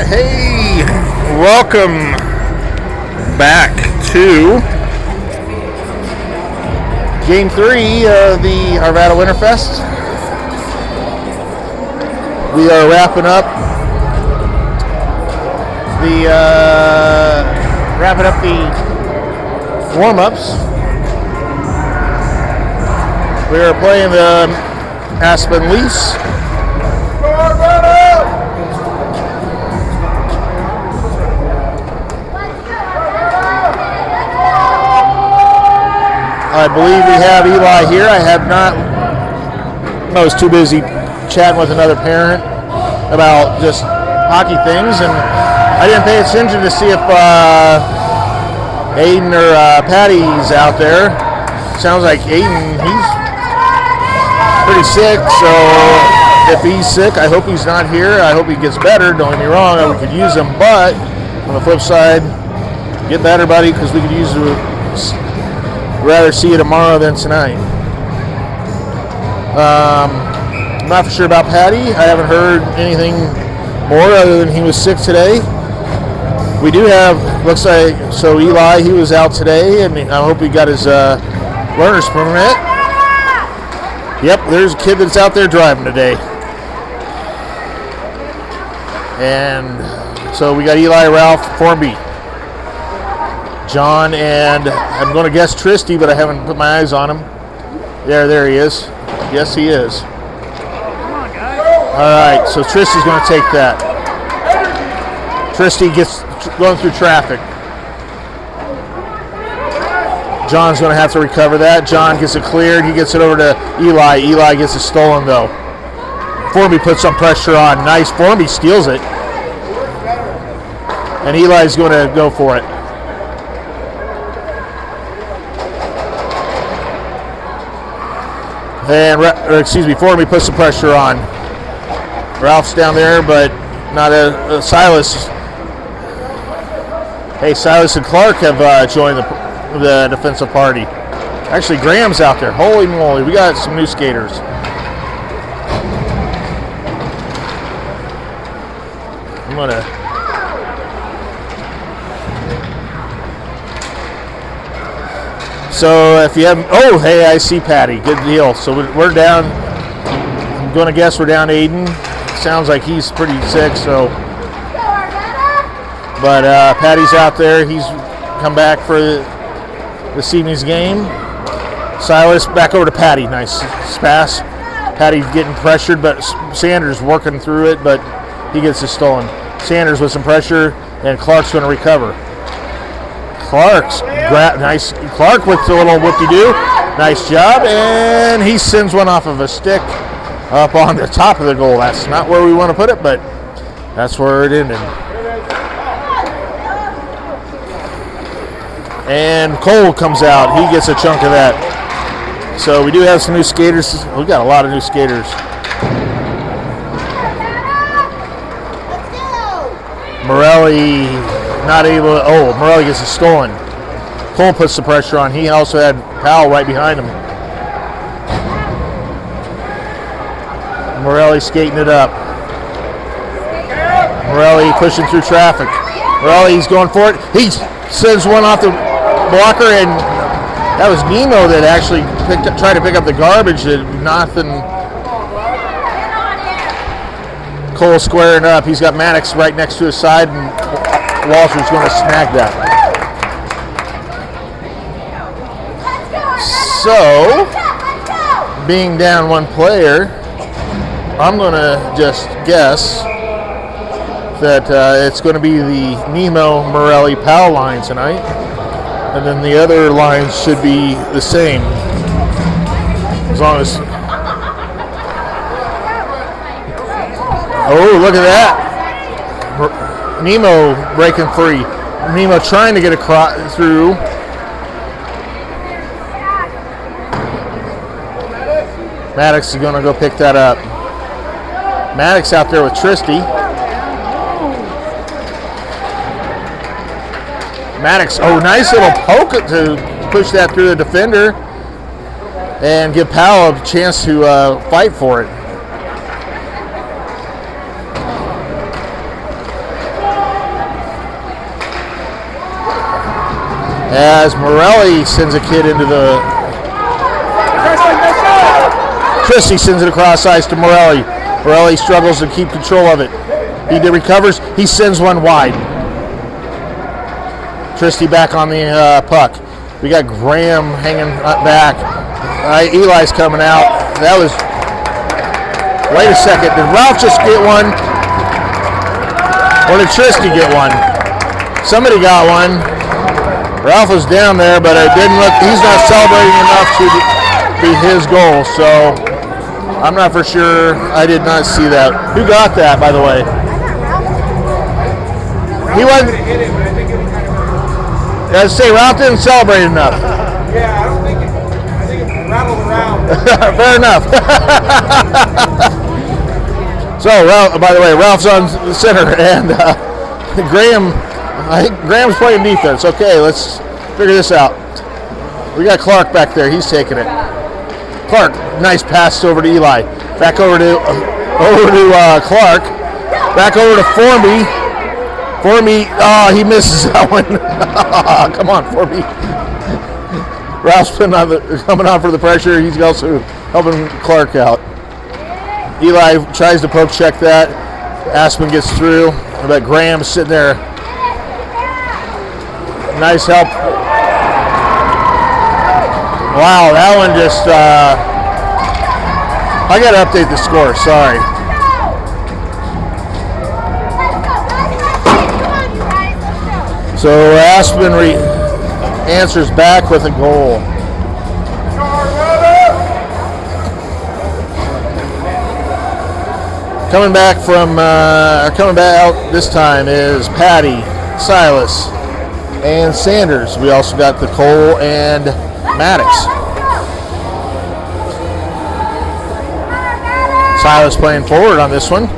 that. Hey, welcome back to Game 3 of the Arvada Winterfest. We are wrapping up the warm-ups. We are playing the Aspen Lease. I believe we have Eli here. I was too busy chatting with another parent about just hockey things, and I didn't pay attention to see if Aiden or Patty's out there. Sounds like Aiden, he's pretty sick, so if he's sick, I hope he's not here. I hope he gets better. Don't get me wrong, we could use him, but on the flip side, get better, buddy, because we could use rather see you tomorrow than tonight. I'm not for sure about Patty. I haven't heard anything more other than he was sick today. We do have, looks like, so Eli, he was out today, and I hope he got his learner's permit. Yep, there's a kid that's out there driving today. And so we got Eli, Ralph, Formby, John, and I'm going to guess Tristy, but I haven't put my eyes on him. There he is. Yes, he is. Come on, guys. All right, so Tristy's going to take that. Tristy gets going through traffic. John's going to have to recover that. John gets it cleared. He gets it over to Eli. Eli gets it stolen, though. Formby puts some pressure on. Nice. Formby steals it. And Eli's going to go for it. And, Formby puts some pressure on. Ralph's down there, but not Silas. Hey, Silas and Clark have joined the defensive party. Actually, Graham's out there. Holy moly, we got some new skaters. I'm gonna. So if you haven't, oh hey, I see Patty. Good deal. So we're down. I'm gonna guess we're down Aiden. Sounds like he's pretty sick. So, but Patty's out there. He's come back for this evening's game. Silas back over to Patty. Nice pass. Patty getting pressured, but Sanders working through it, but he gets it stolen. Sanders with some pressure, and Clark's going to recover. Nice. Clark with a little whoop-de-doo. Nice job, and he sends one off of a stick up on the top of the goal. That's not where we want to put it, but that's where it ended. And Cole comes out. He gets a chunk of that. So we do have some new skaters. We've got a lot of new skaters. Morelli not able to, Morelli gets it stolen. Cole puts the pressure on. He also had Powell right behind him. Morelli skating it up. Morelli pushing through traffic. Morelli's going for it. He sends one off the blocker, and that was Nemo that actually tried to pick up the garbage. Nothing. Cole squaring up. He's got Maddox right next to his side, and Walter's going to snag that. So, being down one player, I'm going to just guess that it's going to be the Nemo, Morelli, Powell line tonight. And then the other lines should be the same. As long as... Oh, look at that. Nemo breaking free. Nemo trying to get across through. Maddox is going to go pick that up. Maddox out there with Tristy. Maddox, nice little poke to push that through the defender and give Powell a chance to fight for it. as Morelli sends a kid into the... Christie sends it across ice to Morelli. Morelli struggles to keep control of it. He recovers. He sends one wide. Christie back on the puck. We got Graham hanging back. Eli's coming out. That was... Wait a second. Did Ralph just get one? Or did Tristy get one? Somebody got one. Ralph was down there, but it didn't look... He's not celebrating enough to be his goal, so I'm not for sure. I did not see that. Who got that, by the way? He wasn't... I was say Ralph didn't celebrate enough. Yeah, I don't think it. I think it rattled around. Fair enough. So, Ralph, by the way, Ralph's on the center, and Graham. I think Graham's playing defense. Okay, let's figure this out. We got Clark back there. He's taking it. Clark, nice pass over to Eli. Back over to Clark. Back over to Formby. Formby, oh, he misses that one. Come on, Formby. Ralph's coming on for the pressure. He's also helping Clark out. Eli tries to poke check that. Aspen gets through, but Graham's sitting there. Nice help. Wow, that one just... I got to update the score, sorry. So Aspen answers back with a goal. Coming back out this time is Patty, Silas, and Sanders. We also got the Cole and Maddox. Silas playing forward on this one.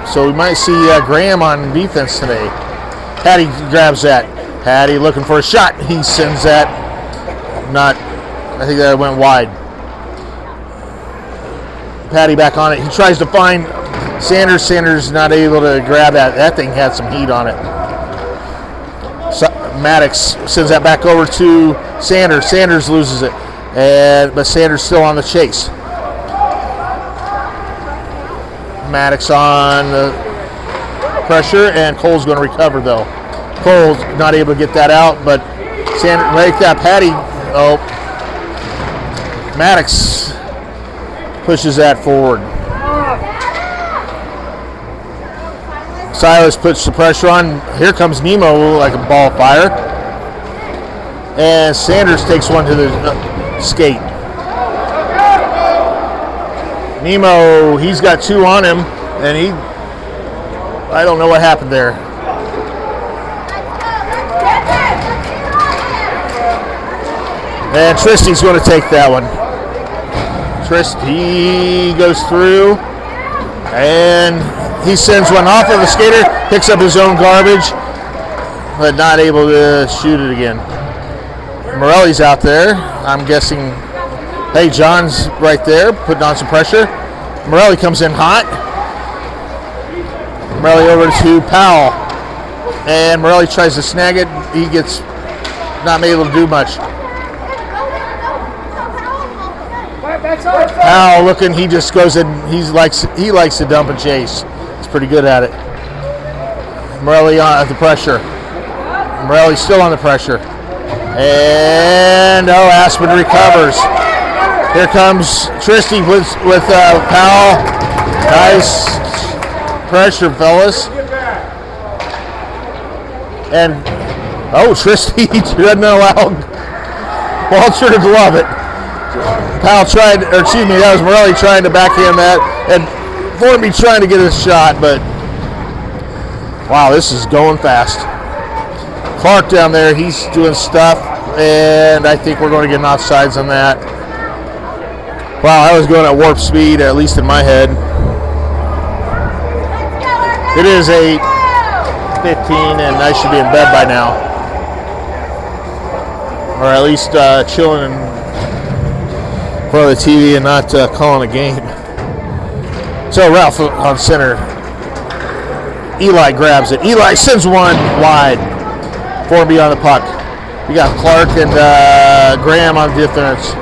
So we might see Graham on defense today. Patty grabs that. Patty looking for a shot. He sends that. I think that went wide. Patty back on it. He tries to find Sanders. Sanders not able to grab that. That thing had some heat on it. Maddox sends that back over to Sanders. Sanders loses it. But Sanders still on the chase. Maddox on the pressure, and Cole's going to recover though. Cole's not able to get that out, but Sanders make that Patty. Oh, Maddox pushes that forward. Silas puts the pressure on. Here comes Nemo like a ball of fire, and Sanders takes one to the skate. Nemo, he's got two on him, and I don't know what happened there. And Tristy's going to take that one. Tristy goes through, and he sends one off of the skater, picks up his own garbage, but not able to shoot it again. Morelli's out there. I'm guessing, hey, John's right there, putting on some pressure. Morelli comes in hot. Morelli over to Powell, and Morelli tries to snag it. He gets not able to do much. Powell looking, he just goes in. He likes to dump and chase. He's pretty good at it. Morelli on the pressure. Morelli still on the pressure, and Aspen recovers. Here comes Tristy with Powell. Nice pressure, fellas. And Tristy doesn't allow Walter to glove it. Powell tried, or excuse me, that was Morelli trying to backhand that, and Formby trying to get a shot, but wow, this is going fast. Clark down there, he's doing stuff, and I think we're going to get an offsides on that. Wow, I was going at warp speed, at least in my head. It is 8:15, and I should be in bed by now, or at least chilling in front of the TV and not calling a game. So Ralph on center. Eli grabs it. Eli sends one wide. Formby on the puck. You got Clark and Graham on defense.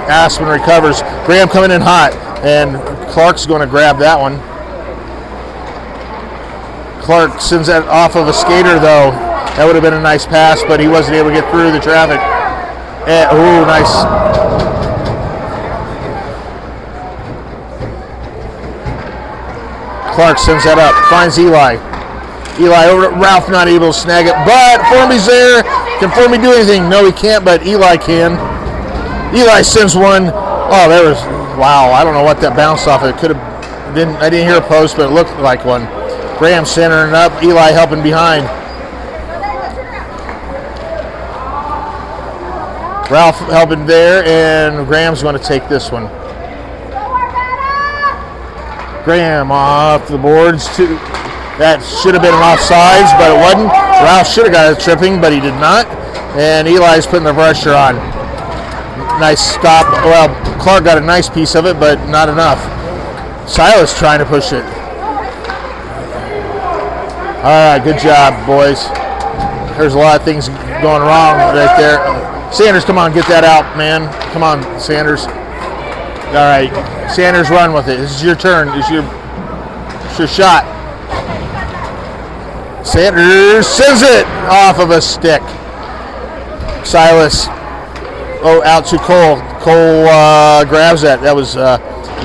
Aspen recovers. Graham coming in hot, and Clark's going to grab that one. Clark sends that off of a skater, though. That would have been a nice pass, but he wasn't able to get through the traffic. Ooh, nice. Clark sends that up, finds Eli. Eli over to Ralph, not able to snag it, but Formby's there. Can Formby do anything? No, he can't, but Eli can. Eli sends one. Oh, there was, wow, I don't know what that bounced off. It could have, I didn't hear a post, but it looked like one. Graham centering up, Eli helping behind. Ralph helping there, and Graham's going to take this one. Graham off the boards. That should have been an offsides, but it wasn't. Ralph should have got a tripping, but he did not. And Eli's putting the pressure on. Nice stop. Well, Clark got a nice piece of it, but not enough. Silas trying to push it. All right, good job, boys. There's a lot of things going wrong right there. Sanders, come on, get that out, man. Come on, Sanders. All right, Sanders, run with it. This is your turn. It's your shot. Sanders sends it off of a stick. Silas, out to Cole. Cole grabs that. That was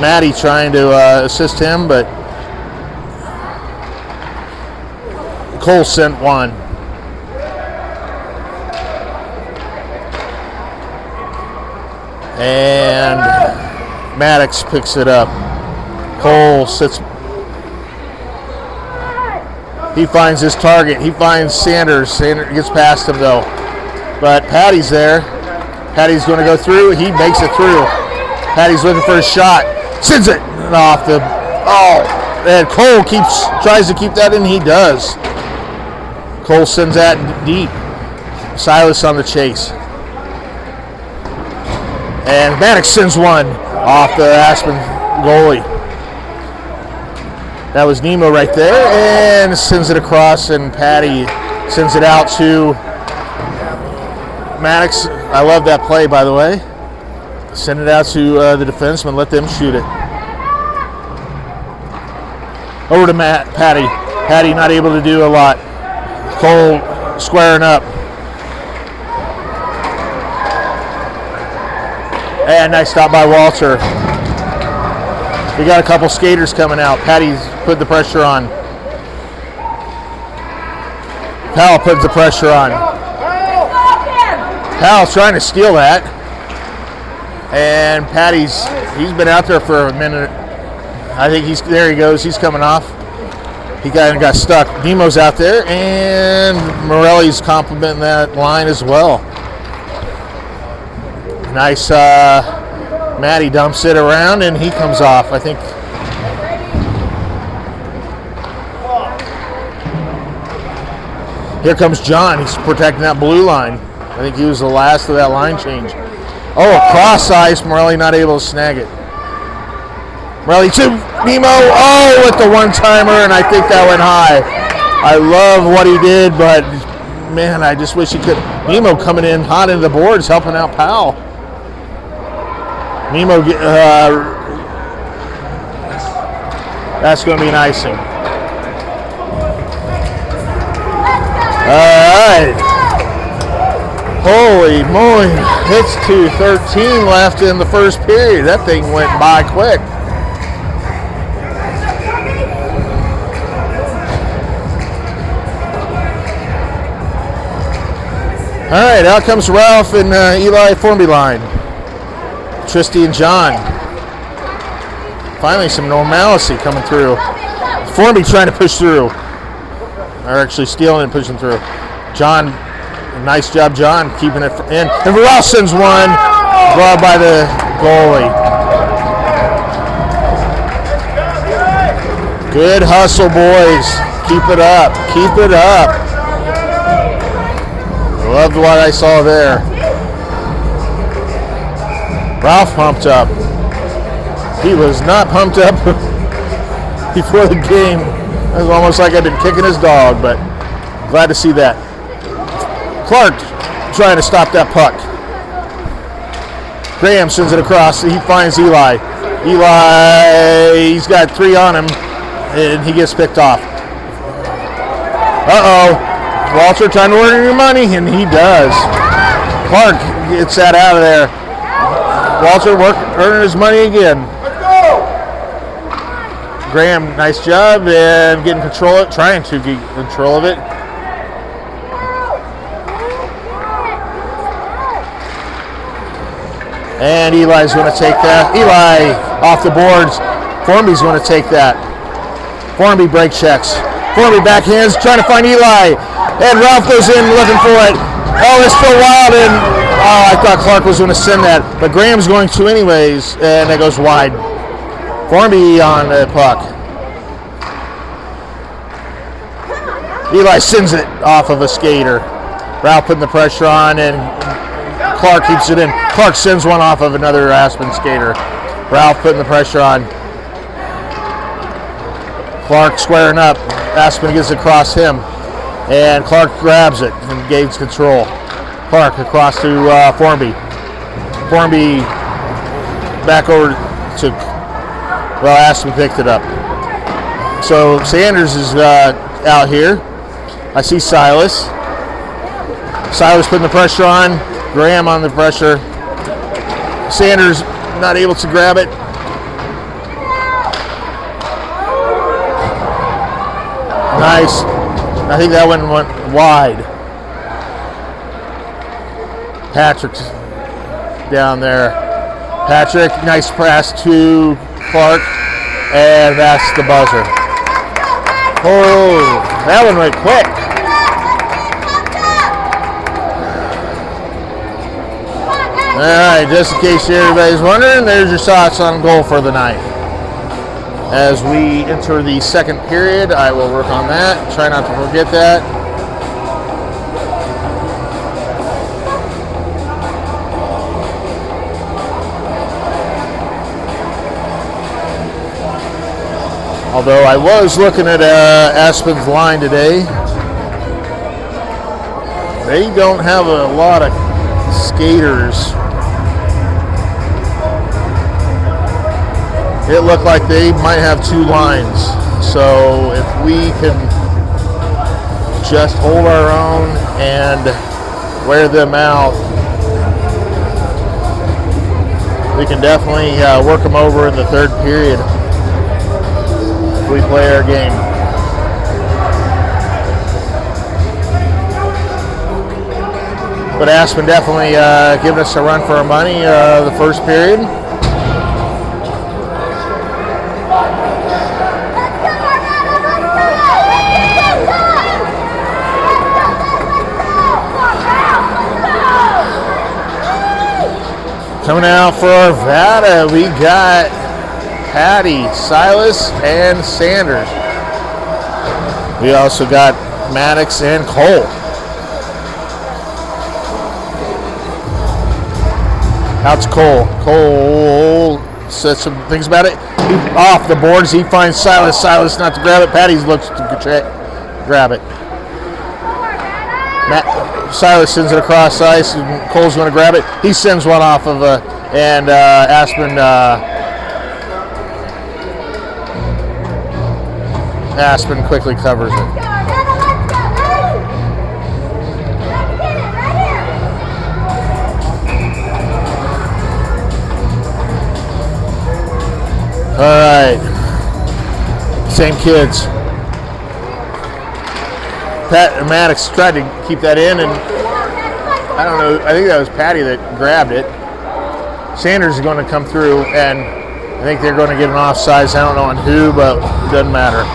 Maddie trying to assist him, but Cole sent one. And Maddox picks it up. Cole sits. He finds his target. He finds Sanders. Sanders gets past him, though. But Patty's there. Patty's going to go through. He makes it through. Patty's looking for a shot. Sends it off the... Oh! And Cole tries to keep that in. He does. Cole sends that deep. Silas on the chase. And Maddox sends one off the Aspen goalie. That was Nemo right there, and sends it across, and Patty sends it out to Maddox. I love that play, by the way. Send it out to the defenseman, let them shoot it. Over to Patty. Patty not able to do a lot. Cole squaring up. And nice stop by Walter. We got a couple skaters coming out. Patty's put the pressure on. Powell puts the pressure on. Powell's trying to steal that. And he's been out there for a minute. I think there he goes. He's coming off. He got stuck. Nemo's out there, and Morelli's complimenting that line as well. Nice. Matty dumps it around, and he comes off. I think. Here comes John. He's protecting that blue line. I think he was the last of that line change. Oh, cross ice. Morelli not able to snag it. Morelli to Nemo. Oh, with the one-timer, and I think that went high. I love what he did, but man, I just wish he could. Nemo coming in hot into the boards, helping out Powell. Nemo, that's going to be an icing. All right. Holy moly. It's 2:13 left in the first period. That thing went by quick. All right, out comes Ralph and Eli Formby line. Tristy and John. Finally some normalcy coming through. Formby trying to push through. Or actually stealing and pushing through. John, nice job, John, keeping it in. And Ralph sends one. Brought by the goalie. Good hustle, boys. Keep it up. Keep it up. Loved what I saw there. Ralph pumped up. He was not pumped up before the game. It was almost like I'd been kicking his dog, but glad to see that. Clark trying to stop that puck. Graham sends it across. He finds Eli. He's got 3 on him, and he gets picked off. Walter trying to earn your money, and he does. Clark gets that out of there. Walter earning his money again. Graham, nice job, and getting control of it, trying to get control of it. And Eli's going to take that. Eli off the boards. Formby's going to take that. Formby break checks. Formby backhands, trying to find Eli. And Ralph goes in looking for it. Oh, it's still wild, and I thought Clark was going to send that. But Graham's going to anyways, and it goes wide. Formby on the puck. Eli sends it off of a skater. Ralph putting the pressure on, and Clark keeps it in. Clark sends one off of another Aspen skater. Ralph putting the pressure on. Clark squaring up. Aspen gets across him. And Clark grabs it and gains control. Clark across to Formby. Formby back over to, Aspen picked it up. So Sanders is out here. I see Silas. Silas putting the pressure on. Graham on the pressure. Sanders not able to grab it. Nice. I think that one went wide. Patrick's down there. Patrick, nice pass to Clark. And that's the buzzer. Oh, that one went quick. All right, just in case everybody's wondering, there's your thoughts on goal for the night. As we enter the second period, I will work on that. Try not to forget that. Although I was looking at Aspen's line today, they don't have a lot of skaters. It looked like they might have 2 lines. So if we can just hold our own and wear them out, we can definitely work them over in the third period if we play our game. But Aspen definitely giving us a run for our money the first period. Coming out for Arvada, we got Patty, Silas, and Sanders. We also got Maddox and Cole. Out to Cole. Cole says some things about it. Off the boards, he finds Silas. Silas not to grab it. Patty looks to grab it. Silas sends it across ice, and Cole's going to grab it. He sends one off of and Aspen quickly covers it. All right, same kids. Pat and Maddox tried to keep that in, and I don't know, I think that was Patty that grabbed it. Sanders is going to come through, and I think they're going to get an offsides. I don't know on who, but it doesn't matter.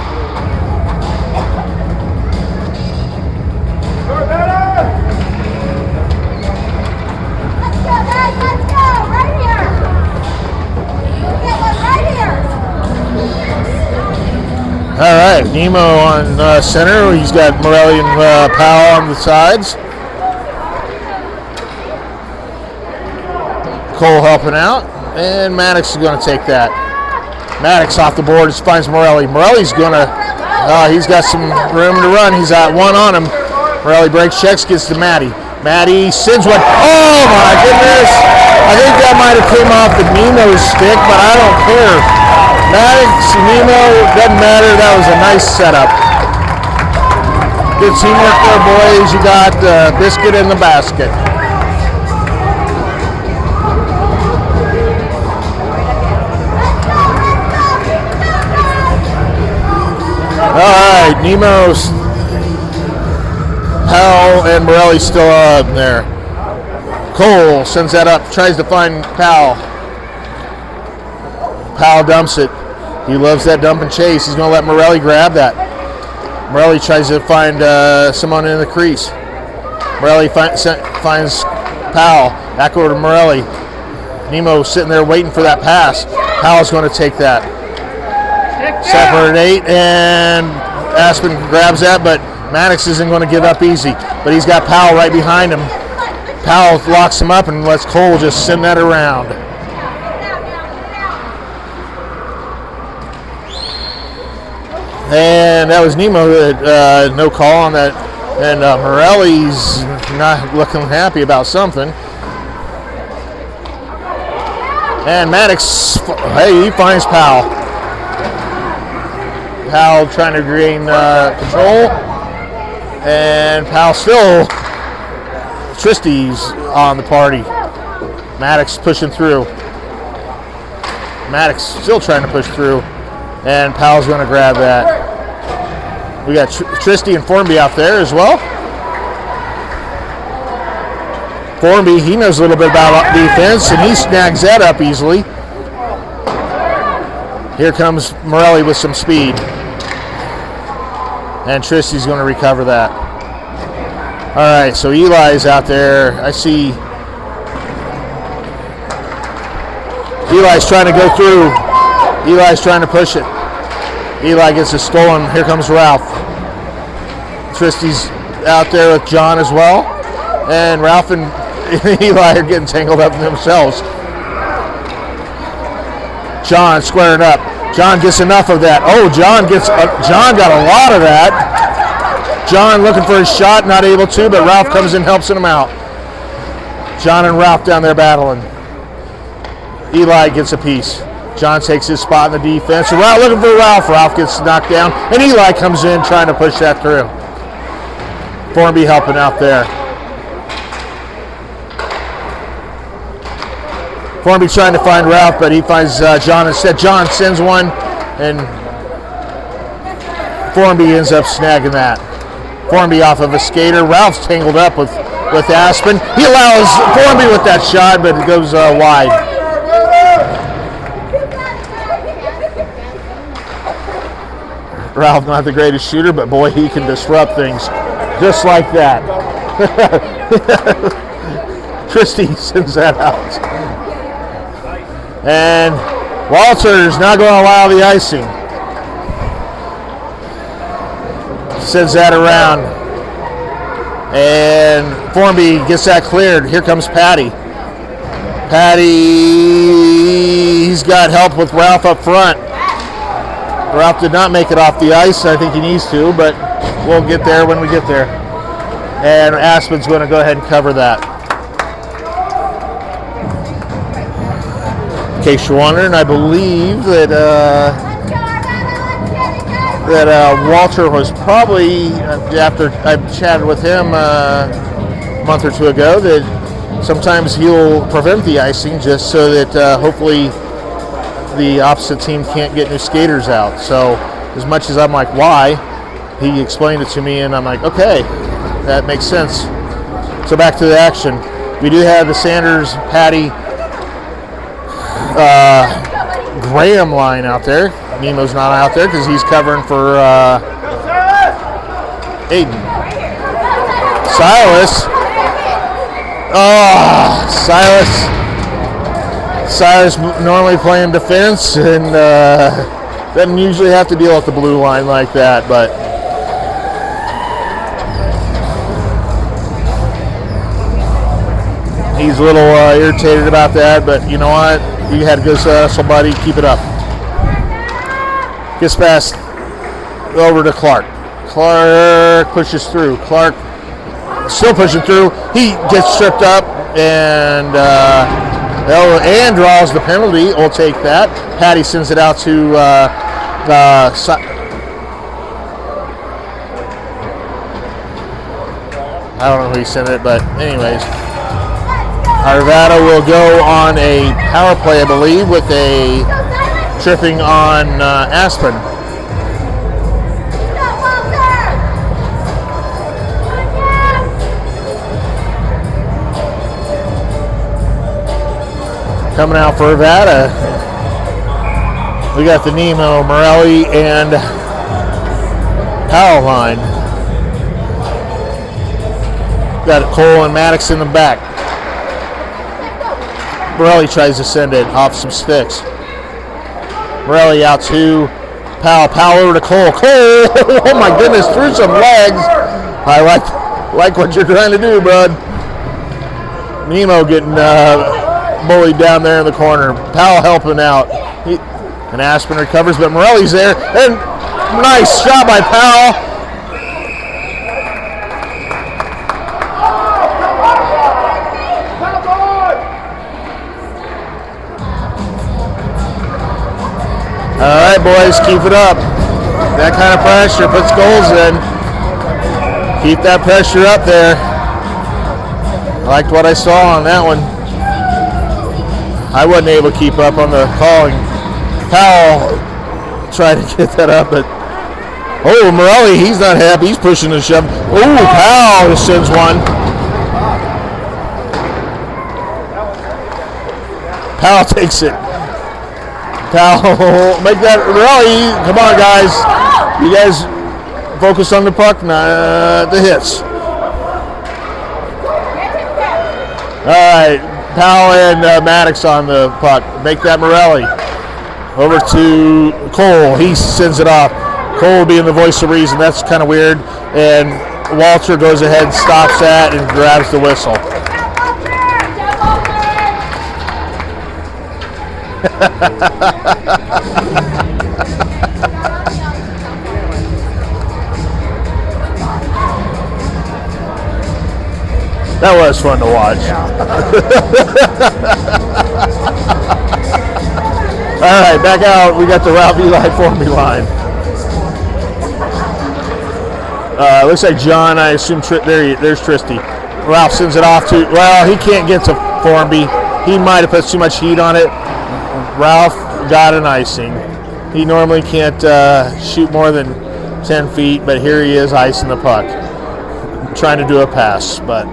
All right, Nemo on center. He's got Morelli and Powell on the sides. Cole helping out, and Maddox is going to take that. Maddox off the board, finds Morelli. Morelli's going to, he's got some room to run. He's got one on him. Morelli breaks, checks, gets to Matty. Maddie sends one. Oh my goodness! I think that might have came off the Nemo's stick, but I don't care. Maddox, Nemo, doesn't matter. That was a nice setup. Good teamwork there, boys. You got the biscuit in the basket. All right, Nemo's, Powell, and Morelli still up there. Cole sends that up, tries to find Powell. Powell dumps it. He loves that dump and chase. He's going to let Morelli grab that. Morelli tries to find someone in the crease. Morelli finds Powell. Back over to Morelli. Nemo sitting there waiting for that pass. Powell's going to take that. Separate 8, and Aspen grabs that, but Maddox isn't going to give up easy. But he's got Powell right behind him. Powell locks him up and lets Cole just send that around. And that was Nemo that no call on that. And Morelli's not looking happy about something. And Maddox, hey, he finds Powell. Powell trying to gain control. And Powell still, Tristy's on the party. Maddox pushing through. Maddox still trying to push through. And Powell's going to grab that. We got Tristy and Formby out there as well. Formby, he knows a little bit about defense, and he snags that up easily. Here comes Morelli with some speed. And Tristy's going to recover that. All right, so Eli's out there. I see Eli's trying to go through. Eli's trying to push it. Eli gets it stolen. Here comes Ralph. Tristy's out there with John as well. And Ralph and Eli are getting tangled up in themselves. John squaring up. John gets enough of that. Oh, John got a lot of that. John looking for his shot, not able to, but Ralph comes in, helps him out. John and Ralph down there battling. Eli gets a piece. John takes his spot in the defense. So Ralph looking for Ralph. Ralph gets knocked down, and Eli comes in trying to push that through. Formby helping out there. Formby trying to find Ralph, but he finds John instead. John sends one, and Formby ends up snagging that. Formby off of a skater. Ralph's tangled up with Aspen. He allows Formby with that shot, but it goes wide. Ralph not the greatest shooter, but boy, he can disrupt things just like that. Tristy sends that out. And Walter's not going to allow the icing. Sends that around. And Formby gets that cleared. Here comes Patty. Patty's got help with Ralph up front. Ralph did not make it off the ice. I think he needs to, but we'll get there when we get there. And Aspen's going to go ahead and cover that. In case you're wondering, I believe that Walter was probably, after I chatted with him a month or two ago, that sometimes he'll prevent the icing just so that hopefully the opposite team can't get new skaters out. So as much as I'm like, why? He explained it to me, and I'm like, okay, that makes sense. So back to the action. We do have the Sanders, Patty, Graham line out there. Nemo's not out there because he's covering for Aiden. Silas. Oh, Silas normally playing defense and doesn't usually have to deal with the blue line like that, but he's a little irritated about that, but you know what? You had a good hustle, buddy. Keep it up. Gets past over to Clark. Clark pushes through. Clark still pushing through. He gets tripped up and draws the penalty. We'll take that. Patty sends it out to I don't know who he sent it, but anyways. Arvada will go on a power play, I believe, with a tripping on Aspen. Coming out for Arvada, we got the Nemo, Morelli, and Powell line. Got Cole and Maddox in the back. Morelli tries to send it off some sticks. Morelli out to Powell. Powell over to Cole. Cole! Oh my goodness, through some legs. I like what you're trying to do, bud. Nemo getting bullied down there in the corner. Powell helping out. And Aspen recovers, but Morelli's there. And nice shot by Powell. All right, boys, keep it up. That kind of pressure puts goals in. Keep that pressure up there. I liked what I saw on that one. I wasn't able to keep up on the calling. Powell tried to get that up, but Morelli, he's not happy. He's pushing and shoving. Powell just sends one. Powell takes it. Powell, make that Morelli. Come on, guys. You guys focus on the puck, not the hits. All right, Powell and Maddox on the puck. Make that Morelli. Over to Cole. He sends it off. Cole being the voice of reason. That's kind of weird. And Walter goes ahead, stops that, and grabs the whistle. That was fun to watch. All right, back out. We got the Ralph Eli Formby line. Looks like John, I assume, there's Tristy. Ralph sends it off to, well, he can't get to Formby. He might have put too much heat on it. Ralph got an icing. He normally can't shoot more than 10 feet, but here he is icing the puck. Trying to do a pass, but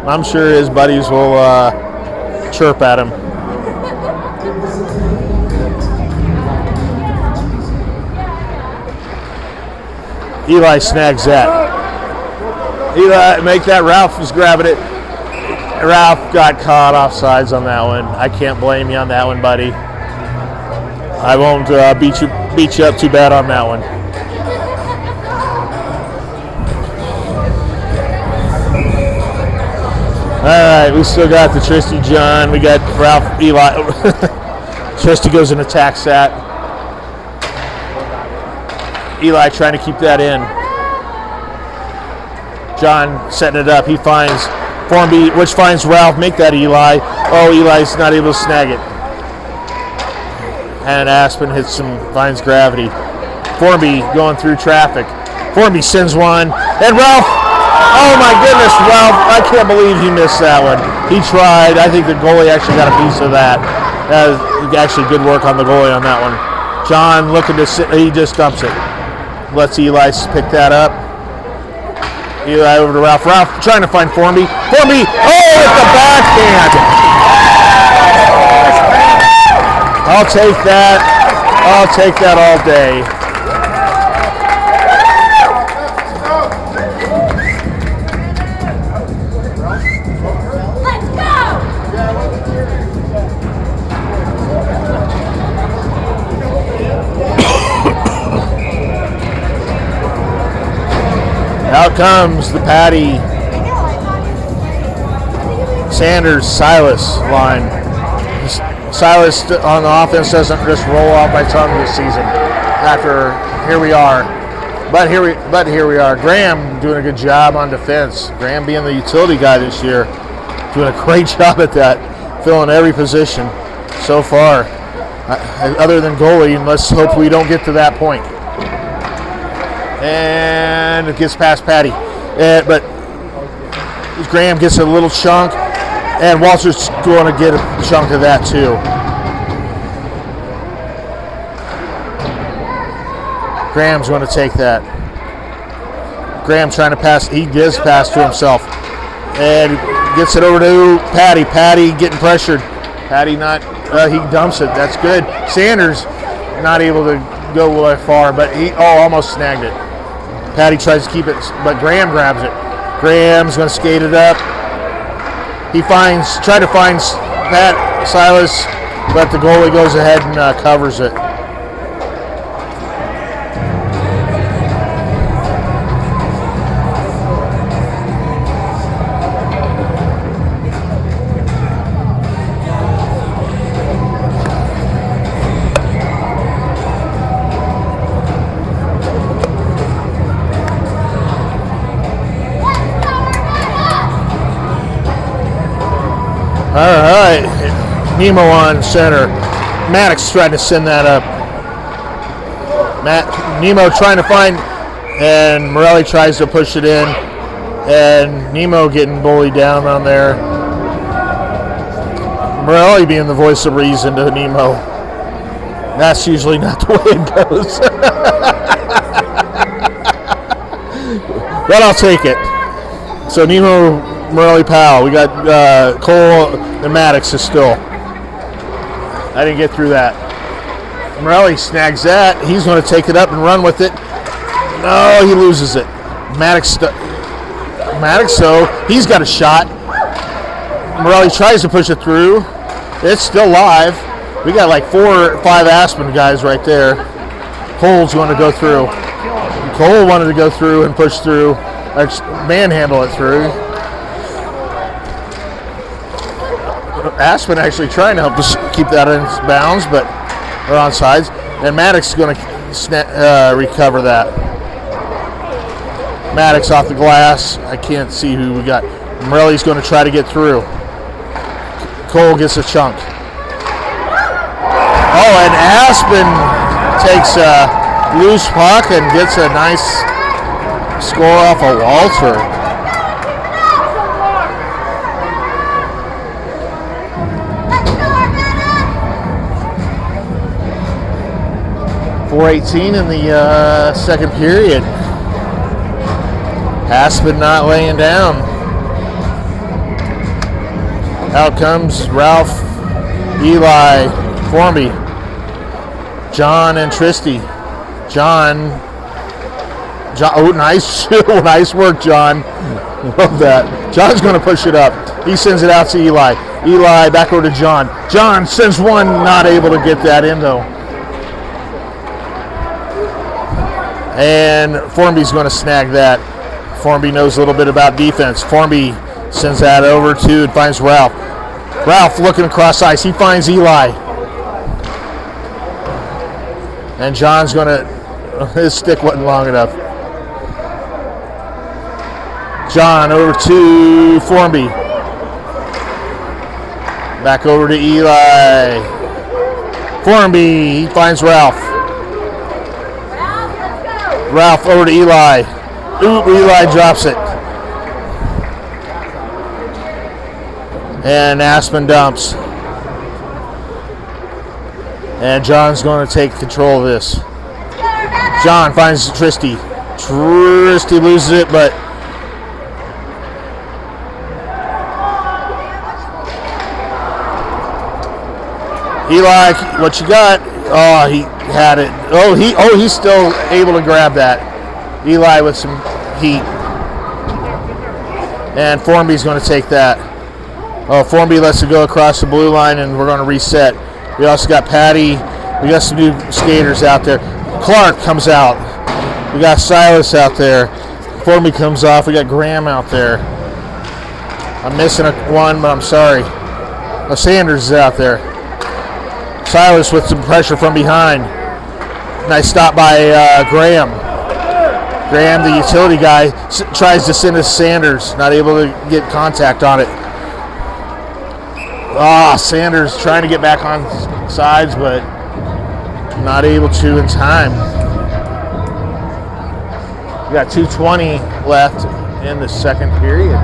I'm sure his buddies will chirp at him. Eli snags that. Eli, make that. Ralph was grabbing it. Ralph got caught offsides on that one. I can't blame you on that one, buddy. I won't beat you up too bad on that one. All right, we still got the Tristy John. We got Ralph Eli. Tristy goes and attacks that. Eli trying to keep that in. John setting it up. He finds Formby, which finds Ralph. Make that Eli. Oh, Eli's not able to snag it. And Aspen finds gravity. Formby going through traffic. Formby sends one. And Ralph, oh my goodness, Ralph, I can't believe he missed that one. He tried. I think the goalie actually got a piece of that. That was actually good work on the goalie on that one. John looking to sit, he just dumps it. Lets Eli pick that up. Eli over to Ralph. Ralph trying to find Formby. Formby, oh, with the backhand. I'll take that. I'll take that all day. Let's go! Out comes the Patty Sanders-Silas line. Silas on the offense doesn't just roll off my tongue this season. after here we are. But here we are. Graham doing a good job on defense. Graham being the utility guy this year, doing a great job at that, filling every position so far. Other than goalie, and let's hope we don't get to that point. And it gets past Patty, but Graham gets a little chunk, and Walter's going to get a chunk of that too. Graham's going to take that. Graham trying to pass. He gives pass to himself, and gets it over to Patty. Patty getting pressured. Patty not. He dumps it. That's good. Sanders not able to go very far, but he almost snagged it. Patty tries to keep it, but Graham grabs it. Graham's going to skate it up. He tried to find Silas, but the goalie goes ahead and covers it. All right, Nemo on center. Maddox trying to send that up. Nemo trying to find, and Morelli tries to push it in, and Nemo getting bullied down on there. Morelli being the voice of reason to Nemo. That's usually not the way it goes. But I'll take it. So Nemo, Morelli, Powell. We got Cole and Maddox is still. I didn't get through that. Morelli snags that. He's going to take it up and run with it. No, he loses it. Maddox, though, he's got a shot. Morelli tries to push it through. It's still live. We got like 4 or 5 Aspen guys right there. Cole's going to go through. Cole wanted to go through and push through, manhandle it through. Aspen actually trying to help us keep that in bounds, but we're on sides. And Maddox is going to recover that. Maddox off the glass. I can't see who we got. Morelli's going to try to get through. Cole gets a chunk. Oh, and Aspen takes a loose puck and gets a nice score off of Walter. .418 in the second period. Aspen not laying down. Out comes Ralph, Eli, Formby, John, and Tristy. John. Oh, nice, nice work, John. Love that. John's going to push it up. He sends it out to Eli. Eli back over to John. John sends one, not able to get that in though. And Formby's going to snag that. Formby knows a little bit about defense. Formby sends that over to and finds Ralph. Ralph looking across ice. He finds Eli. And John's going to, his stick wasn't long enough. John over to Formby. Back over to Eli. Formby, he finds Ralph. Ralph over to Eli. Ooh, Eli drops it. And Aspen dumps. And John's going to take control of this. John finds Tristy. Tristy loses it, but Eli, what you got? Oh, he had it. He's still able to grab that. Eli with some heat. And Formby's going to take that. Oh, Formby lets it go across the blue line, and we're going to reset. We also got Patty. We got some new skaters out there. Clark comes out. We got Silas out there. Formby comes off. We got Graham out there. I'm missing one, but I'm sorry. Sanders is out there. Silas with some pressure from behind. Nice stop by Graham. Graham, the utility guy, tries to send us Sanders. Not able to get contact on it. Sanders trying to get back on sides, but not able to in time. We got 2:20 left in the second period.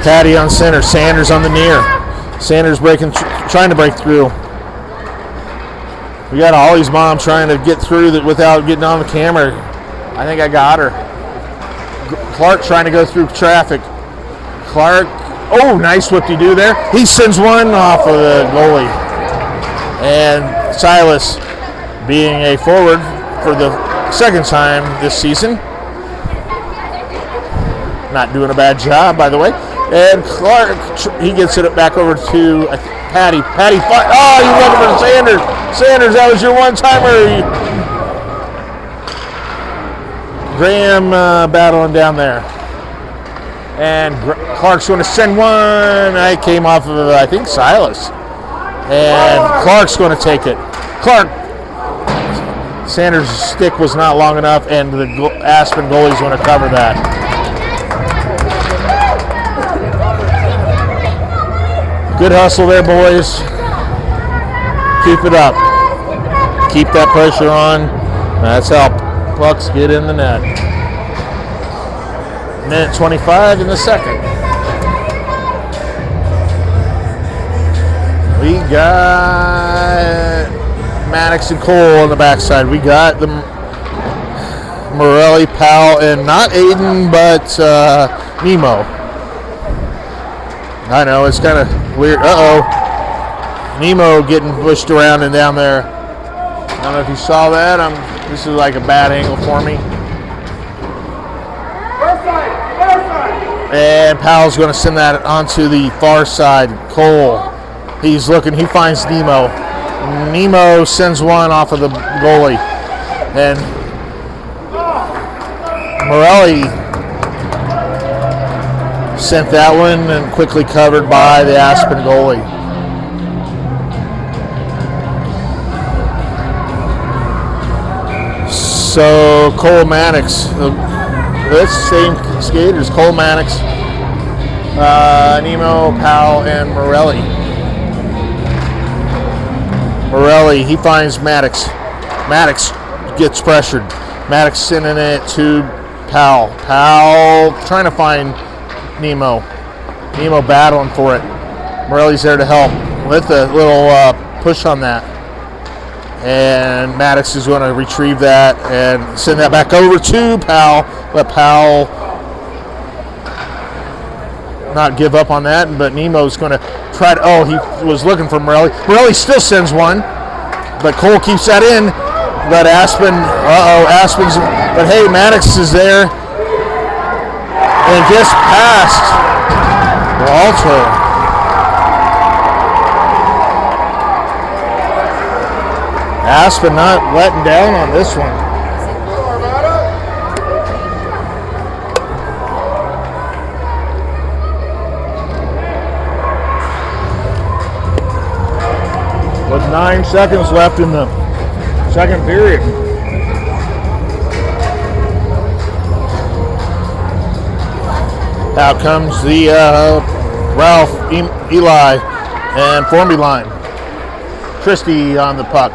Caddy on center, Sanders on the near. Sanders trying to break through. We got Ollie's mom trying to get through that without getting on the camera. I think I got her. Clark trying to go through traffic. Clark, nice whoop-de-doo there. He sends one off of the goalie. And Silas, being a forward for the second time this season. Not doing a bad job, by the way. And Clark, he gets it back over to Patty. Patty, he's looking for Sanders. Sanders, that was your one-timer. Graham battling down there. And Clark's going to send one. I came off of, I think, Silas. And Clark's going to take it. Clark. Sanders' stick was not long enough, and the Aspen goalie's going to cover that. Good hustle there, boys. Keep it up. Keep that pressure on. That's how pucks get in the net. Minute 25 in the second. We got Maddox and Cole on the backside. We got the Morelli, Powell, and not Aiden, but Nemo. I know, it's kind of weird. Nemo getting pushed around and down there. I don't know if you saw that. This is like a bad angle for me. And Powell's going to send that onto the far side. Cole, he's looking. He finds Nemo. Nemo sends one off of the goalie. And Morelli sent that one and quickly covered by the Aspen goalie. So Cole Maddox, this same skaters, Cole Maddox, Nemo, Powell, and Morelli. Morelli, he finds Maddox. Maddox gets pressured. Maddox sending it to Powell. Powell trying to find Nemo. Nemo battling for it. Morelli's there to help with a little push on that. And Maddox is going to retrieve that and send that back over to Powell. Let Powell not give up on that, but Nemo's going to try to, he was looking for Morelli. Morelli still sends one, but Cole keeps that in. But Aspen's, but hey, Maddox is there and just past Walter. Aspen not letting down on this one. With 9 seconds left in the second period. Out comes the Ralph, Eli, and Formby line. Christie on the puck.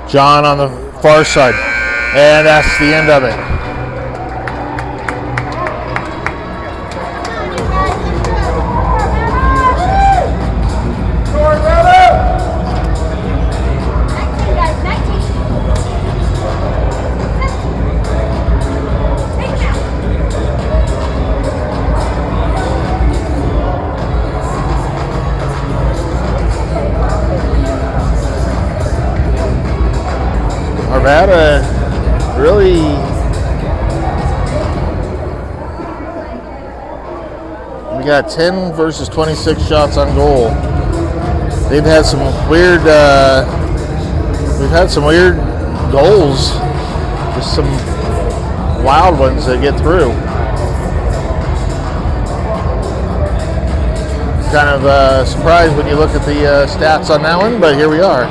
John on the far side. And that's the end of it. Arvada really we got 10 versus 26 shots on goal. They've had some weird we've had some weird goals, just some wild ones that get through. kind of surprised when you look at the stats on that one, but here we are.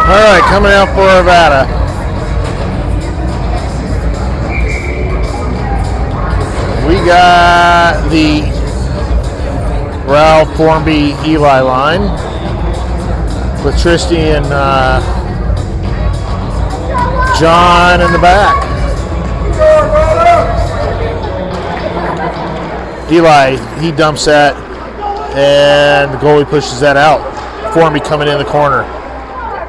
All right, coming out for Arvada. We got the Ralph, Formby, Eli line with Tristy and John in the back. Eli, he dumps that, and the goalie pushes that out. Formby coming in the corner.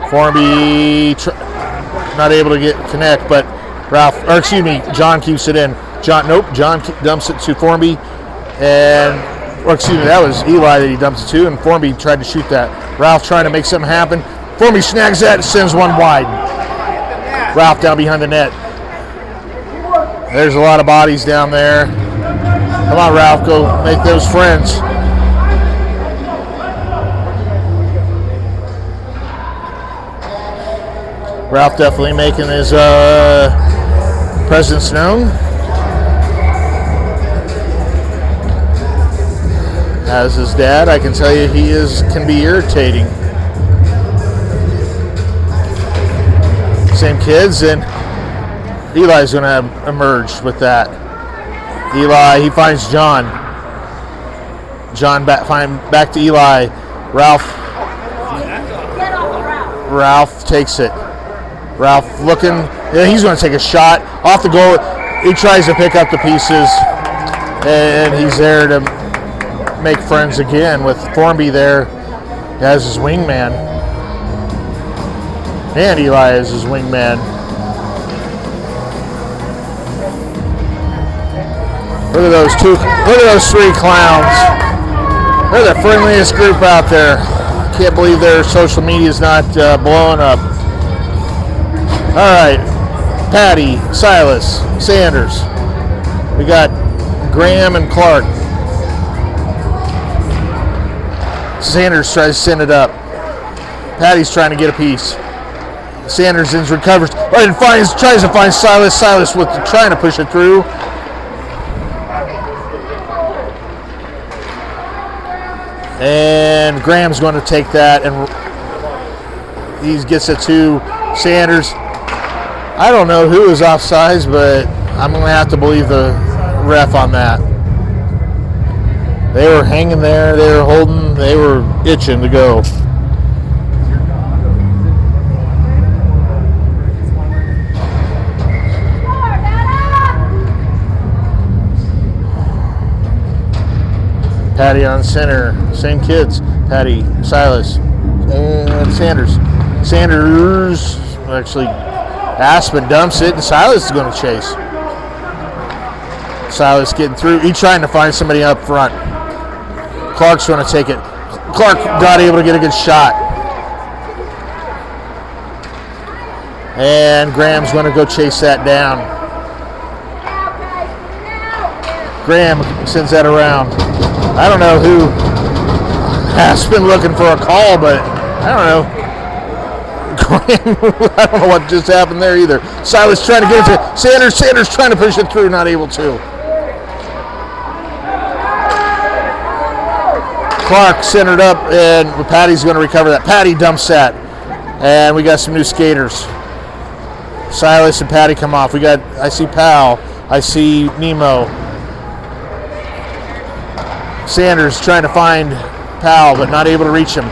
Formby not able to connect, but John keeps it in. John dumps it to Formby, that was Eli that he dumps it to, and Formby tried to shoot that. Ralph trying to make something happen. Formby snags that and sends one wide. Ralph down behind the net. There's a lot of bodies down there. Come on, Ralph, go make those friends. Ralph definitely making his presence known. As his dad, I can tell you he can be irritating. Same kids, and Eli's going to emerge with that. Eli, he finds John. John back to Eli. Ralph takes it. Ralph looking, he's going to take a shot off the goal. He tries to pick up the pieces, and he's there to make friends again with Formby there as his wingman. And Eli is his wingman. Look at those three clowns. They're the friendliest group out there. Can't believe their social media is not blowing up. All right, Patty, Silas, Sanders. We got Graham and Clark. Sanders tries to send it up. Patty's trying to get a piece. Sanders recovers, and tries to find Silas. Silas trying to push it through. And Graham's going to take that, and he gets it to Sanders. I don't know who is offsides, but I'm going to have to believe the ref on that. They were hanging there, they were holding, they were itching to go. Patty on center, same kids. Patty, Silas, and Sanders. Actually, Aspen dumps it, and Silas is going to chase. Silas getting through. He's trying to find somebody up front. Clark's going to take it. Clark not able to get a good shot. And Graham's going to go chase that down. Graham sends that around. I don't know who. Aspen looking for a call, but I don't know. Graham, I don't know what just happened there either. Silas trying to get it to Sanders. Sanders trying to push it through, not able to. Clark centered up, and Patty's going to recover that. Patty dumps that, and we got some new skaters. Silas and Patty come off. I see Powell. I see Nemo. Sanders trying to find Powell, but not able to reach him.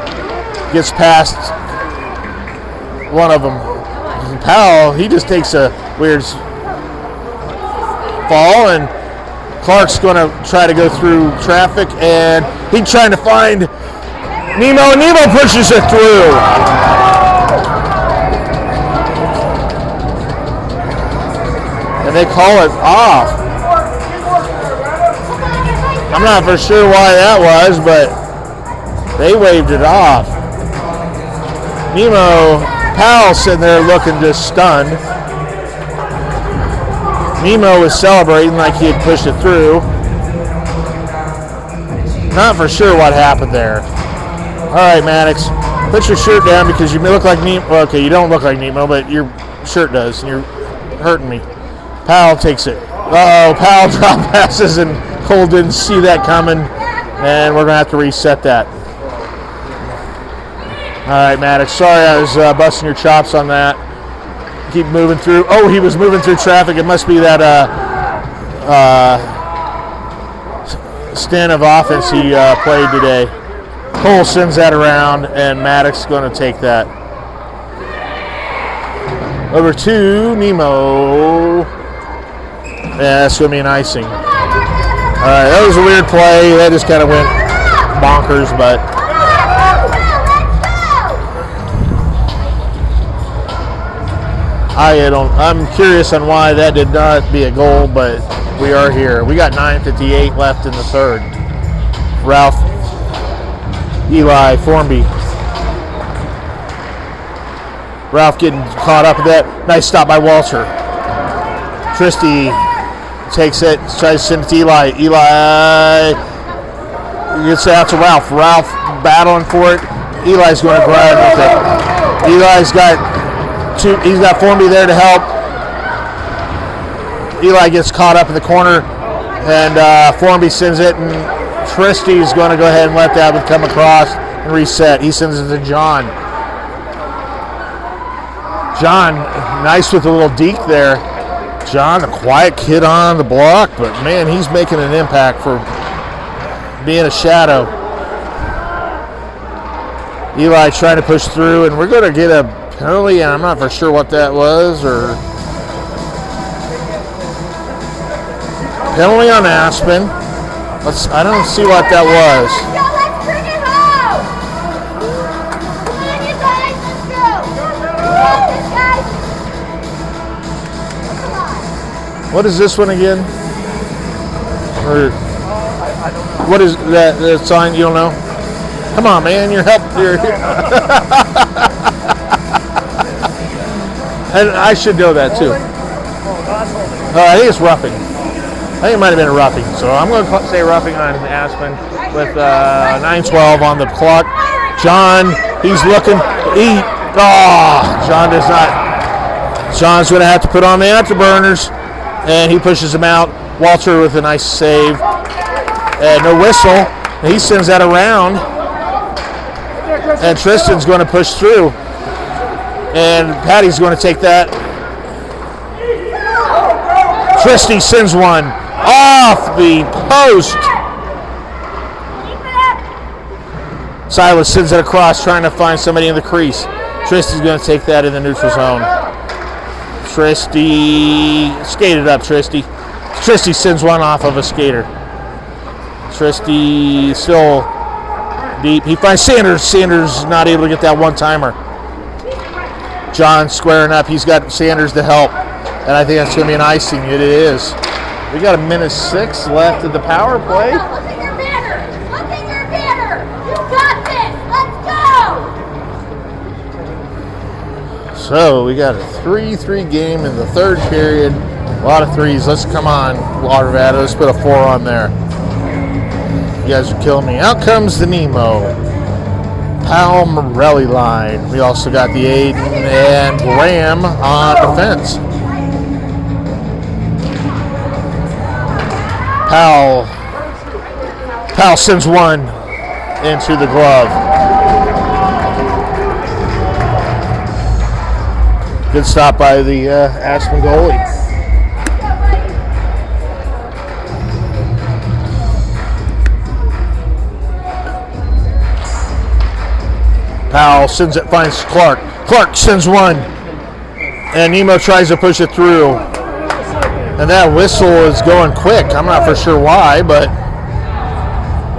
Gets past one of them. Powell, he just takes a weird fall, and Clark's going to try to go through traffic, and he's trying to find Nemo. Nemo pushes it through. And they call it off. I'm not for sure why that was, but they waved it off. Powell sitting there looking just stunned. Nemo was celebrating like he had pushed it through. Not for sure what happened there. All right, Maddox, put your shirt down because you look like Nemo. Well, okay, you don't look like Nemo, but your shirt does, and you're hurting me. Powell takes it. Uh-oh, Powell drop passes, and Cole didn't see that coming, and we're going to have to reset that. All right, Maddox, sorry I was busting your chops on that. Keep moving through. Oh, he was moving through traffic. It must be that stint of offense he played today. Cole sends that around, and Maddox is going to take that. Over to Nemo. Yeah, that's going to be an icing. All right, that was a weird play. That just kind of went bonkers, but I'm curious on why that did not be a goal, but we are here. We got 9:58 left in the third. Ralph, Eli, Formby. Ralph getting caught up in that. Nice stop by Walter. Tristy takes it, tries to send it to Eli. Eli gets it out to Ralph. Ralph battling for it. Eli's going to grab with it. Eli's got he's got Formby there to help. Eli gets caught up in the corner, and Formby sends it, and Tristy's going to go ahead and let that come across and reset. He sends it to John. John, nice with a little deke there. John, a quiet kid on the block, but man, he's making an impact for being a shadow. Eli trying to push through, and we're going to get a penalty, and I'm not for sure what that was, or penalty on Aspen. I don't see what that was. Let's bring it home. Come on, you guys, let's go. Guys. Come on. What is this one again? Or what is that sign? You don't know? Come on, man, you're and I should know that too. I think it's roughing. I think it might have been a roughing. So I'm going to say roughing on Aspen with 9:12 on the clock. John, he's looking. John does not. John's going to have to put on the afterburners, and he pushes him out. Walter with a nice save. And no whistle. He sends that around. And Tristan's going to push through. And Patty's going to take that. Tristy sends one off the post. Silas sends it across, trying to find somebody in the crease. Tristy's going to take that in the neutral zone. Tristy skated up. Tristy sends one off of a skater. Tristy still deep. He finds Sanders. Sanders not able to get that one-timer. John squaring up. He's got Sanders to help. And I think that's going to be an icing. It is. We got 1:06 left of the power play. Look at your banner. Look at your banner. You got this. Let's go. So we got a 3-3 game in the third period. A lot of threes. Let's come on, Arvada. Let's put a 4 on there. You guys are killing me. Out comes the Nemo. Powell Morelli line. We also got the Aiden and Graham on defense. Powell sends one into the glove. Good stop by the Aspen goalie. Powell sends it, finds Clark. Clark sends one. And Nemo tries to push it through. And that whistle is going quick. I'm not for sure why, but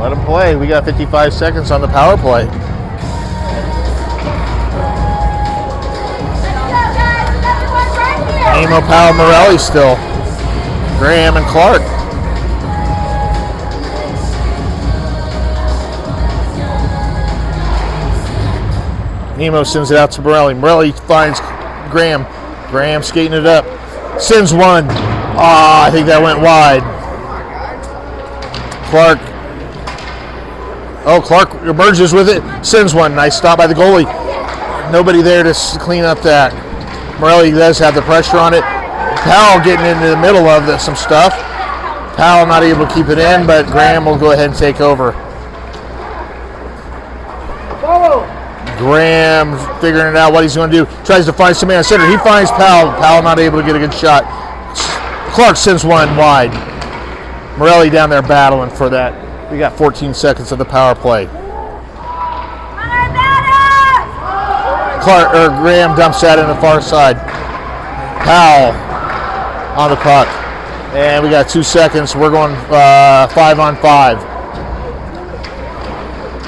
let him play. We got 55 seconds on the power play. Nemo, Powell, Morelli still. Graham and Clark. Nemo sends it out to Morelli. Morelli finds Graham. Graham skating it up. Sends one. I think that went wide. Clark. Clark emerges with it. Sends one. Nice stop by the goalie. Nobody there to clean up that. Morelli does have the pressure on it. Powell getting into the middle of some stuff. Powell not able to keep it in, but Graham will go ahead and take over. Graham figuring it out what he's going to do. Tries to find somebody on center. He finds Powell. Powell not able to get a good shot. Clark sends one wide. Morelli down there battling for that. We got 14 seconds of the power play. Graham dumps that in the far side. Powell on the puck. And we got 2 seconds. We're going 5-on-5.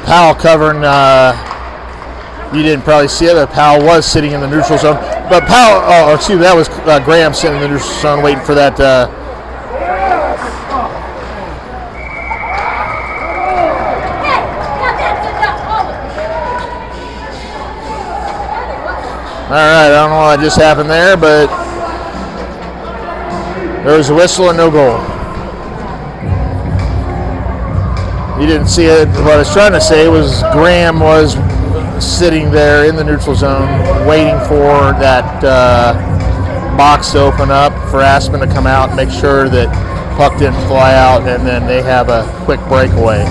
Powell covering, you didn't probably see it, but Powell was sitting in the neutral zone. But Powell, that was Graham sitting in the neutral zone waiting for that. All right, I don't know what just happened there, but there was a whistle and no goal. You didn't see it. What I was trying to say was Graham was sitting there in the neutral zone waiting for that box to open up for Aspen to come out and make sure that puck didn't fly out, and then they have a quick breakaway.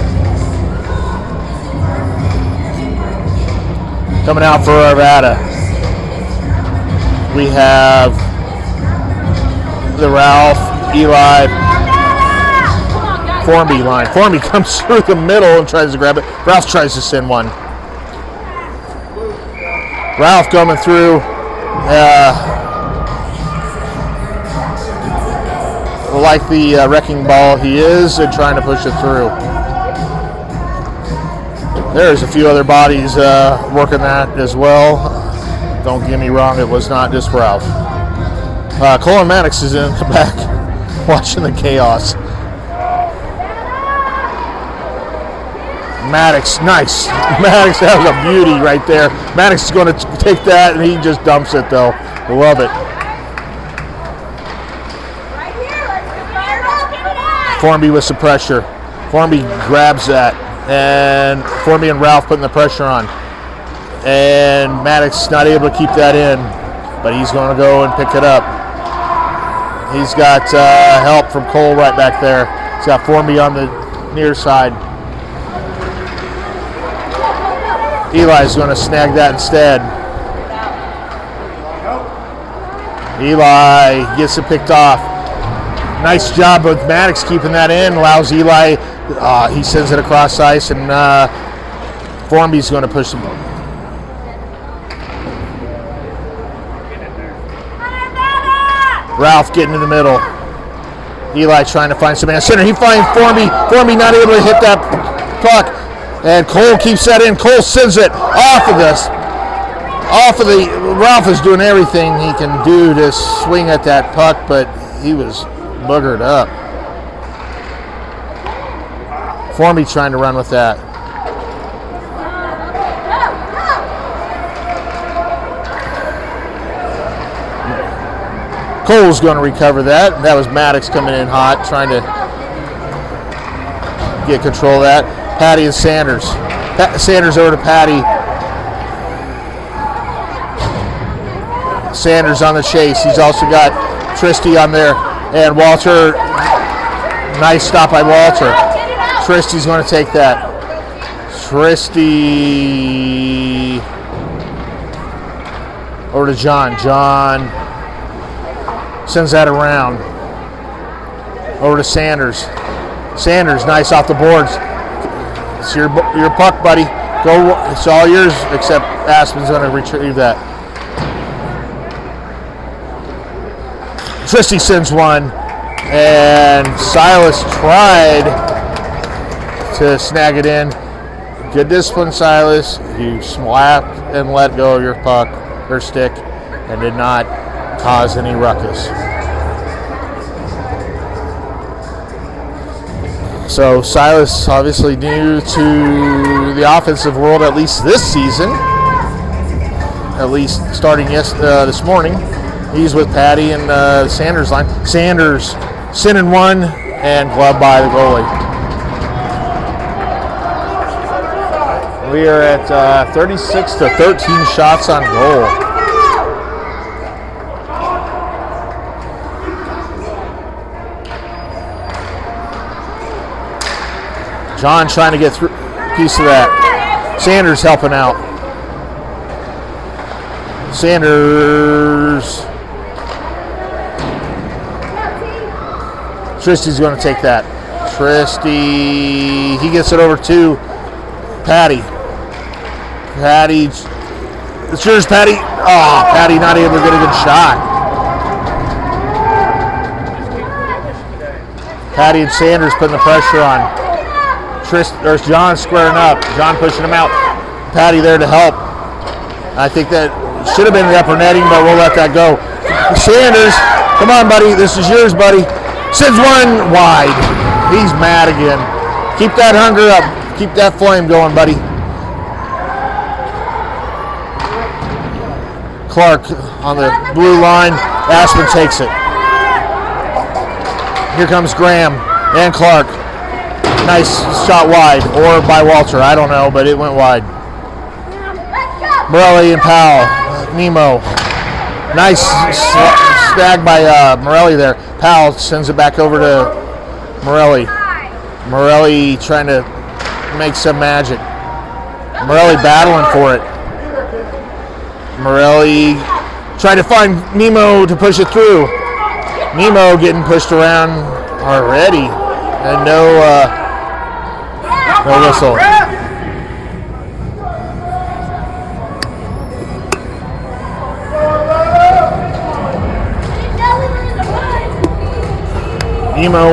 Coming out for Arvada, we have the Ralph, Eli, Formby line. Formby comes through the middle and tries to grab it. Ralph tries to send one. Ralph coming through. Like the wrecking ball he is, and trying to push it through. There's a few other bodies working that as well. Don't get me wrong, it was not just Ralph. Colin Maddox is in the back watching the chaos. Maddox, nice. Maddox, that was a beauty right there. Maddox is going to take that, and he just dumps it, though. Love it. Formby with some pressure. Formby grabs that, and Formby and Ralph putting the pressure on. And Maddox not able to keep that in, but he's going to go and pick it up. He's got help from Cole right back there. He's got Formby on the near side. Eli's going to snag that instead. Eli gets it picked off. Nice job with Maddox keeping that in. Allows Eli, he sends it across ice, and Formby's going to push the ball. Ralph getting in the middle. Eli trying to find somebody on center. He finds Formby. Formby not able to hit that puck. And Cole keeps that in. Cole sends it off of this. Ralph is doing everything he can do to swing at that puck, but he was boogered up. Formby trying to run with that. Cole's going to recover that. That was Maddox coming in hot, trying to get control of that. Patty and Sanders. Sanders over to Patty. Sanders on the chase. He's also got Tristy on there. And Walter, nice stop by Walter. Tristy's going to take that. Tristy over to John. John sends that around. Over to Sanders. Sanders, nice off the boards. It's your puck, buddy. Go. It's all yours, except Aspen's going to retrieve that. Tristy sends one, and Silas tried to snag it in. Good discipline, Silas. You slapped and let go of your puck or stick and did not cause any ruckus. So Silas obviously new to the offensive world, at least this season. at least starting this morning. He's with Patty and Sanders line. Sanders sending one and gloved by the goalie. We are at 36 to 13 shots on goal. John trying to get through piece of that. Sanders helping out. Sanders. Tristy's going to take that. Tristy. He gets it over to Patty. Patty. It's yours, Patty. Oh, Patty not able to get a good shot. Patty and Sanders putting the pressure on. There's John squaring up. John pushing him out. Patty there to help. I think that should have been the upper netting, but we'll let that go. Sanders, come on, buddy. This is yours, buddy. Sends one wide. He's mad again. Keep that hunger up. Keep that flame going, buddy. Clark on the blue line. Aspen takes it. Here comes Graham and Clark. Nice shot wide, or by Walter. I don't know, but it went wide. Morelli and Powell. Nemo. Nice snag by Morelli there. Powell sends it back over to Morelli. Morelli trying to make some magic. Morelli battling for it. Morelli trying to find Nemo to push it through. Nemo getting pushed around already. And no whistle. Nemo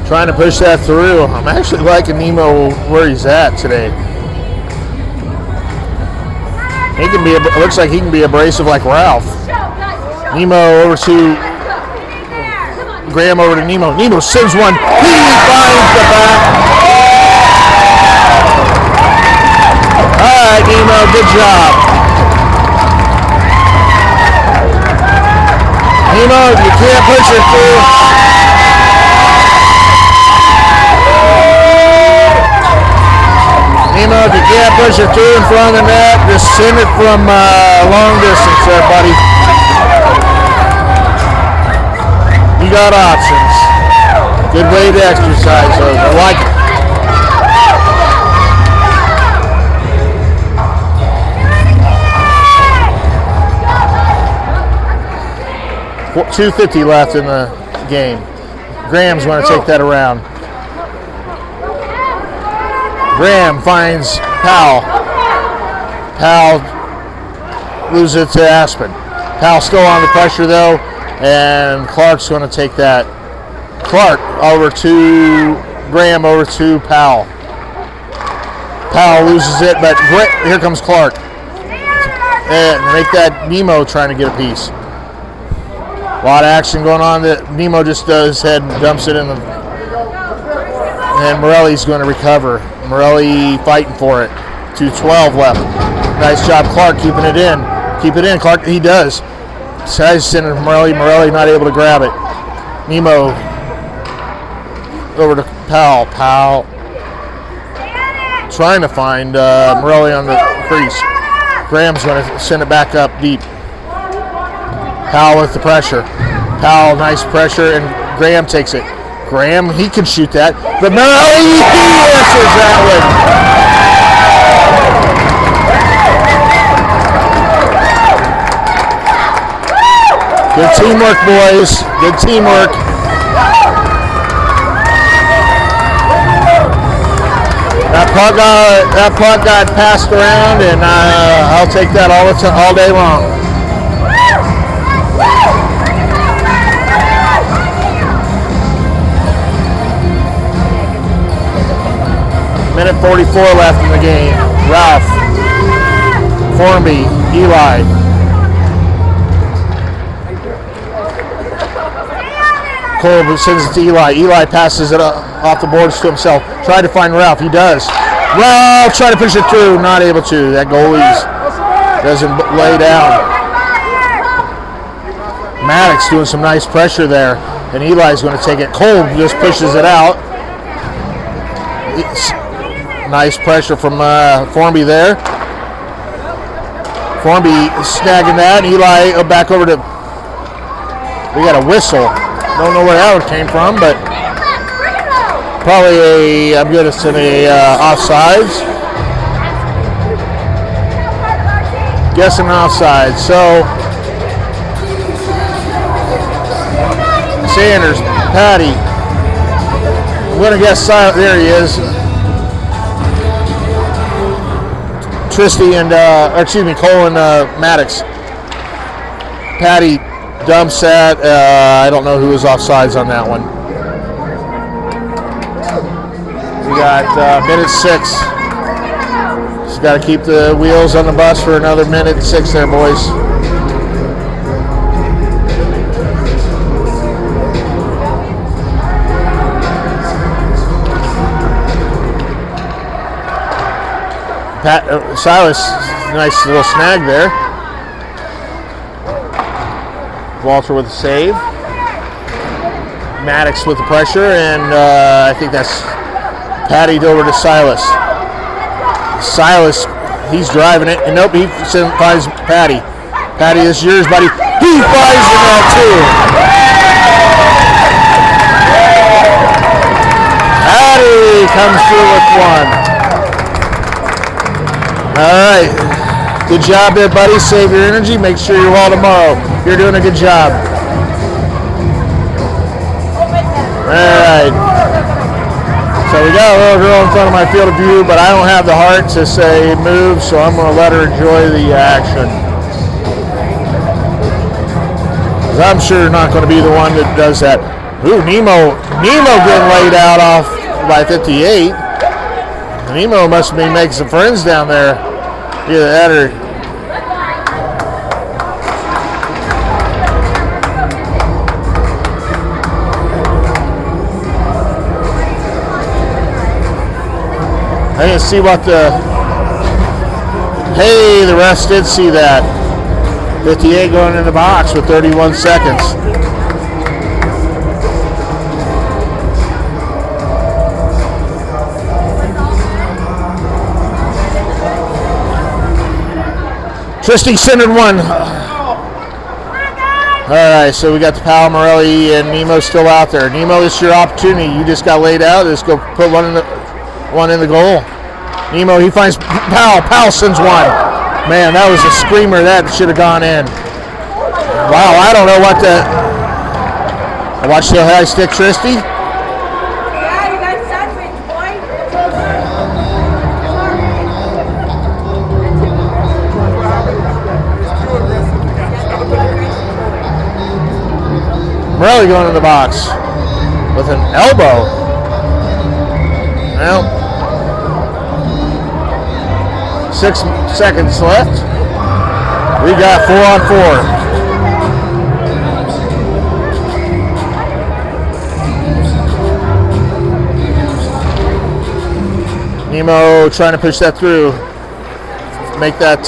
trying to push that through. I'm actually liking Nemo where he's at today. He can be. Looks like he can be abrasive like Ralph. Nemo over to Graham over to Nemo. Nemo sends one. He finds the back. All right, Nemo, good job. Nemo, you can't push it through. Nemo, if you can't push it through in front of the net, just send it from long distance there, buddy. You got options. Good way to exercise those. I like it. 2:50 left in the game. Graham's going to take that around. Graham finds Powell. Powell loses it to Aspen. Powell still on the pressure though, and Clark's going to take that. Clark over to Graham, over to Powell. Powell loses it, but here comes Clark. And make that Nemo trying to get a piece. A lot of action going on. Nemo just does his head and dumps it in the. And Morelli's going to recover. Morelli fighting for it. 2:12 left. Nice job, Clark, keeping it in. Keep it in, Clark. He does. Guy's sending Morelli. Morelli not able to grab it. Nemo over to Powell. Powell trying to find Morelli on the crease. Graham's going to send it back up deep. Powell with the pressure. Powell, nice pressure, and Graham takes it. Graham, he can shoot that. But Morelli, he answers that one. Good teamwork, boys. Good teamwork. That puck got passed around, and I'll take that all day long. Minute 44 left in the game. Ralph, Formby, Eli. Cole sends it to Eli. Eli passes it off the boards to himself. Tried to find Ralph. He does. Well, try to push it through, not able to. That goalie doesn't lay down. Maddox doing some nice pressure there, and Eli's going to take it. Cole just pushes it out. Nice pressure from Formby there. Formby snagging that, and Eli back over to. We got a whistle. Don't know where that one came from, but probably I'm going to send a offsides. Guessing offside. So Sanders, Patty. I'm going to guess silent. There he is. Tristy and Cole and Maddox. Patty dumps that. I don't know who was offsides on that one. We got minute 6. Just got to keep the wheels on the bus for another minute 6 there, boys. Silas, nice little snag there. Walter with the save. Maddox with the pressure, and I think that's pattied over to Silas. Silas, he's driving it, and nope, he finds Patty. Patty, this is yours, buddy. He finds the net too. Patty comes through with one. All right, good job there, buddy. Save your energy. Make sure you're well tomorrow. You're doing a good job. All right. So we got a little girl in front of my field of view, but I don't have the heart to say move, so I'm going to let her enjoy the action. 'Cause I'm sure not going to be the one that does that. Ooh, Nemo getting laid out off by 58. Nemo must be making some friends down there. Either that or I didn't see what the. Hey, the refs did see that. 58 going in the box with 31 seconds. Tristy centered one. All right, so we got the Powell, Morelli, and Nemo's still out there. Nemo, this is your opportunity. You just got laid out. Let's go put one in the goal. Nemo, he finds Powell. Powell sends one. Man, that was a screamer. That should have gone in. Wow, I don't know what the. Watch the high stick, Tristy. Morelli going in the box with an elbow. Well, 6 seconds left. We got 4-on-4. Nemo trying to push that through. Make that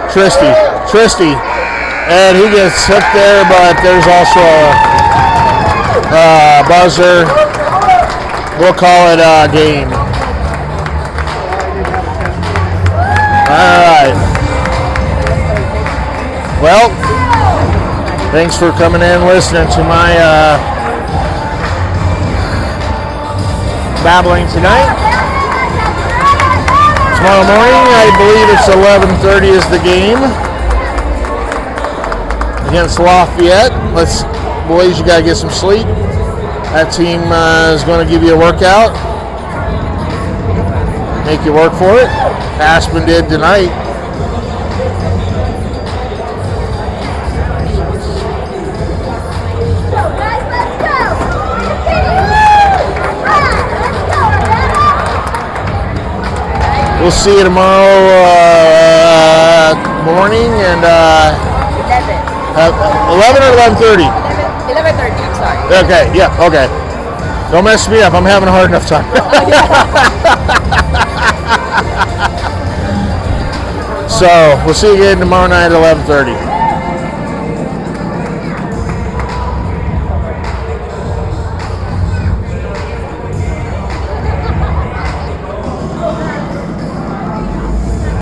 Tristy. And he gets hooked there, but there's also a buzzer. We'll call it a game. All right. Well, thanks for coming in and listening to my babbling tonight. Tomorrow morning, I believe it's 11:30 is the game against Lafayette. Boys, you gotta get some sleep. That team is going to give you a workout, make you work for it. Aspen did tonight. We'll see you tomorrow morning and 11 or 11:30? 11:30, I'm sorry. Okay, yeah, okay. Don't mess me up. I'm having a hard enough time. So we'll see you again tomorrow night at 11:30.